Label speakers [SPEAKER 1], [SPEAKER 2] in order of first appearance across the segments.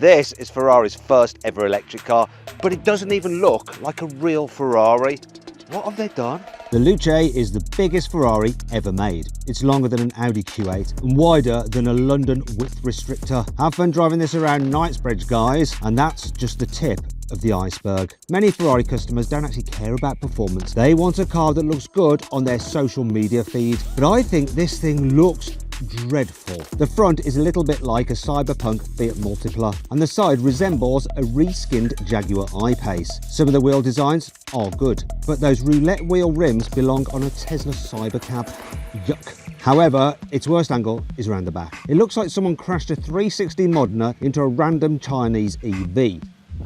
[SPEAKER 1] This is Ferrari's first ever electric car, but it doesn't even look like a real Ferrari. What have they done?
[SPEAKER 2] The Luce is the biggest Ferrari ever made. It's longer than an Audi Q8 and wider than a London width restrictor. Have fun driving this around Knightsbridge, guys, and that's just the tip of the iceberg. Many Ferrari customers don't actually care about performance. They want a car that looks good on their social media feed. But I think this thing looks dreadful. The front is a little bit like a cyberpunk Fiat Multipla, and the side resembles a reskinned Jaguar I-Pace. Some of the wheel designs are good, but those roulette wheel rims belong on a Tesla Cybercab. Yuck. However, its worst angle is around the back. It looks like someone crashed a 360 Modena into a random Chinese EV.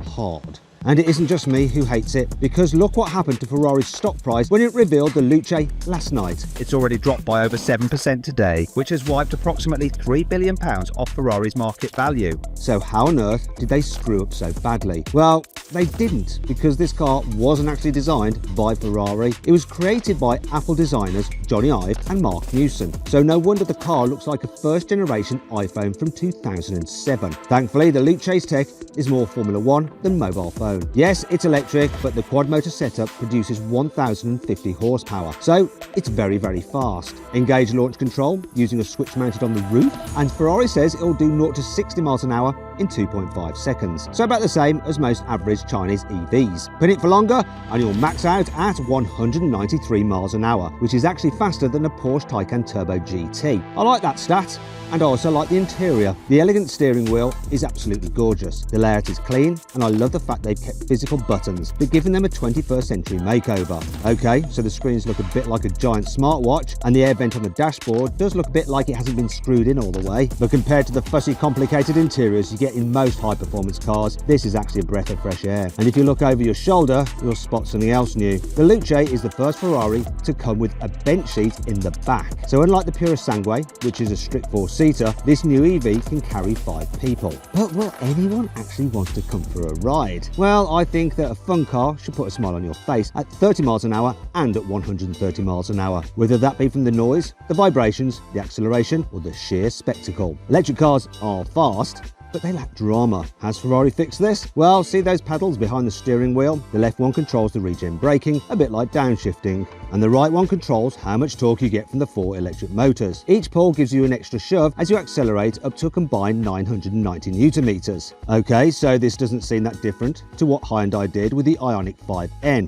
[SPEAKER 2] Hard. And it isn't just me who hates it, because look what happened to Ferrari's stock price when it revealed the Luce last night.
[SPEAKER 3] It's already dropped by over 7% today, which has wiped approximately £3 billion off Ferrari's market value.
[SPEAKER 2] So how on earth did they screw up so badly? Well, they didn't, because this car wasn't actually designed by Ferrari. It was created by Apple designers Johnny Ive and Mark Newson. So no wonder the car looks like a first generation iPhone from 2007. Thankfully, the Luce's tech is more Formula One than mobile phone. Yes, it's electric, but the quad motor setup produces 1050 horsepower, so it's very, very fast. Engage launch control using a switch mounted on the roof, and Ferrari says it'll do 0 to 60 miles an hour in 2.5 seconds, so about the same as most average Chinese EVs. Pin it for longer and you'll max out at 193 miles an hour, which is actually faster than a Porsche Taycan Turbo GT. I like that stat. And I also like the interior. The elegant steering wheel is absolutely gorgeous. The layout is clean, and I love the fact they've kept physical buttons, but given them a 21st century makeover. Okay, so the screens look a bit like a giant smartwatch, and the air vent on the dashboard does look a bit like it hasn't been screwed in all the way. But compared to the fussy, complicated interiors you get in most high-performance cars, this is actually a breath of fresh air. And if you look over your shoulder, you'll spot something else new. The Luce is the first Ferrari to come with a bench seat in the back. So unlike the Pura Sangue, which is a strict four-seater, this new EV can carry 5 people. But will anyone actually want to come for a ride? Well, I think that a fun car should put a smile on your face at 30 miles an hour and at 130 miles an hour, whether that be from the noise, the vibrations, the acceleration, or the sheer spectacle. Electric cars are fast, but they lack drama. Has Ferrari fixed this? Well, see those pedals behind the steering wheel? The left one controls the regen braking, a bit like downshifting, and the right one controls how much torque you get from the 4 electric motors. Each pull gives you an extra shove as you accelerate up to a combined 990 newton meters. Okay, so this doesn't seem that different to what Hyundai did with the Ioniq 5N.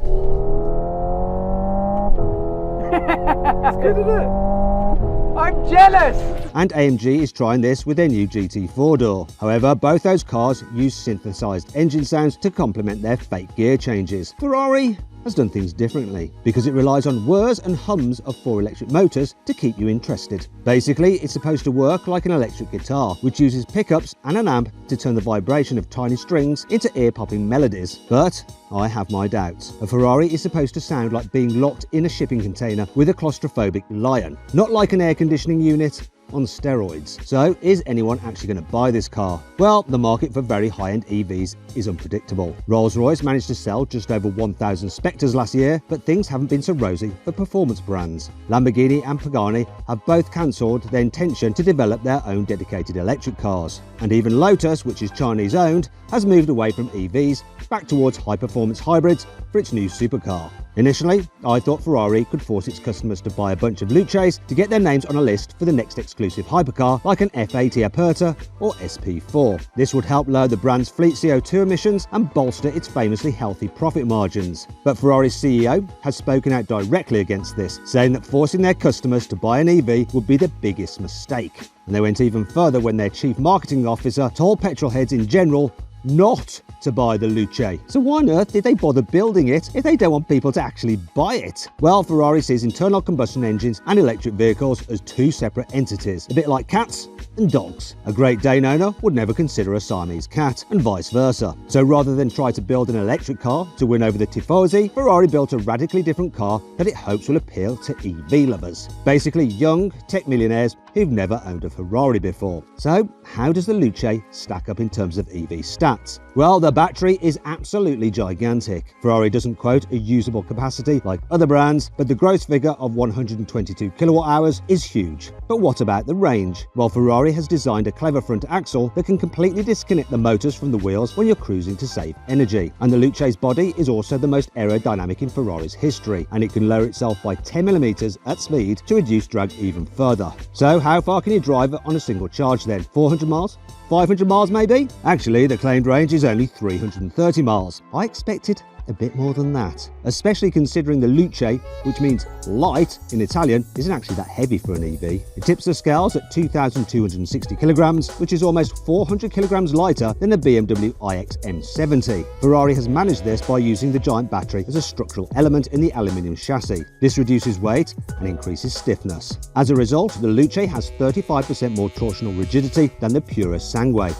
[SPEAKER 4] It's good, isn't it? I'm jealous!
[SPEAKER 2] And AMG is trying this with their new GT 4-door. However, both those cars use synthesized engine sounds to complement their fake gear changes. Ferrari has done things differently because it relies on whirs and hums of 4 electric motors to keep you interested. Basically, it's supposed to work like an electric guitar, which uses pickups and an amp to turn the vibration of tiny strings into ear-popping melodies. But I have my doubts. A Ferrari is supposed to sound like being locked in a shipping container with a claustrophobic lion, not like an air conditioning unit on steroids. So is anyone actually going to buy this car? Well, the market for very high-end EVs is unpredictable. Rolls-Royce managed to sell just over 1,000 Spectres last year, but things haven't been so rosy for performance brands. Lamborghini and Pagani have both cancelled their intention to develop their own dedicated electric cars. And even Lotus, which is Chinese-owned, has moved away from EVs back towards high-performance hybrids for its new supercar. Initially, I thought Ferrari could force its customers to buy a bunch of Luces to get their names on a list for the next exclusive hypercar like an F80 Aperta or SP4. This would help lower the brand's fleet CO2 emissions and bolster its famously healthy profit margins. But Ferrari's CEO has spoken out directly against this, saying that forcing their customers to buy an EV would be the biggest mistake. And they went even further when their chief marketing officer told petrol heads in general not to buy the Luce. So why on earth did they bother building it if they don't want people to actually buy it? Well, Ferrari sees internal combustion engines and electric vehicles as 2 separate entities, a bit like cats and dogs. A Great Dane owner would never consider a Siamese cat, and vice versa. So rather than try to build an electric car to win over the tifosi, Ferrari built a radically different car that it hopes will appeal to EV lovers. Basically, young tech millionaires who've never owned a Ferrari before. So, how does the Luce stack up in terms of EV stats? Well, the battery is absolutely gigantic. Ferrari doesn't quote a usable capacity like other brands, but the gross figure of 122 kilowatt hours is huge. But what about the range? Well, Ferrari has designed a clever front axle that can completely disconnect the motors from the wheels when you're cruising to save energy. And the Luce's body is also the most aerodynamic in Ferrari's history, and it can lower itself by 10mm at speed to reduce drag even further. So how far can you drive on a single charge then? 400 miles? 500 miles maybe? Actually, the claimed range is only 330 miles. I expected a bit more than that, especially considering the Luce, which means light in Italian, isn't actually that heavy for an EV. It tips the scales at 2,260 kilograms, which is almost 400 kilograms lighter than the BMW iX M70. Ferrari has managed this by using the giant battery as a structural element in the aluminium chassis. This reduces weight and increases stiffness. As a result, the Luce has 35% more torsional rigidity than the Pura Sangue,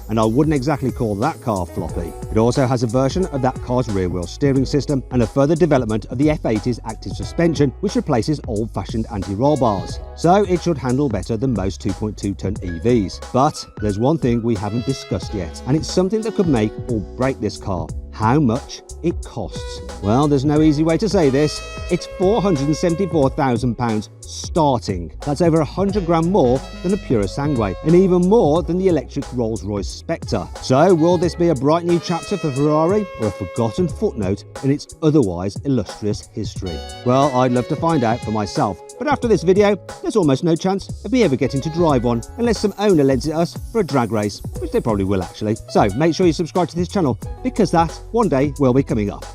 [SPEAKER 2] and I wouldn't exactly call that car floppy. It also has a version of that car's rear-wheel steering system and a further development of the F80's active suspension, which replaces old-fashioned anti-roll bars. So it should handle better than most 2.2-ton EVs. But there's one thing we haven't discussed yet, and it's something that could make or break this car: how much it costs. Well, there's no easy way to say this. It's £474,000 starting. That's over 100 grand more than a Pura Sangue, and even more than the electric Rolls-Royce Spectre. So will this be a bright new chapter for Ferrari, or a forgotten footnote in its otherwise illustrious history? Well, I'd love to find out for myself. But after this video, there's almost no chance of me ever getting to drive one, unless some owner lends it us for a drag race, which they probably will actually. So make sure you subscribe to this channel, because that one day will be coming up.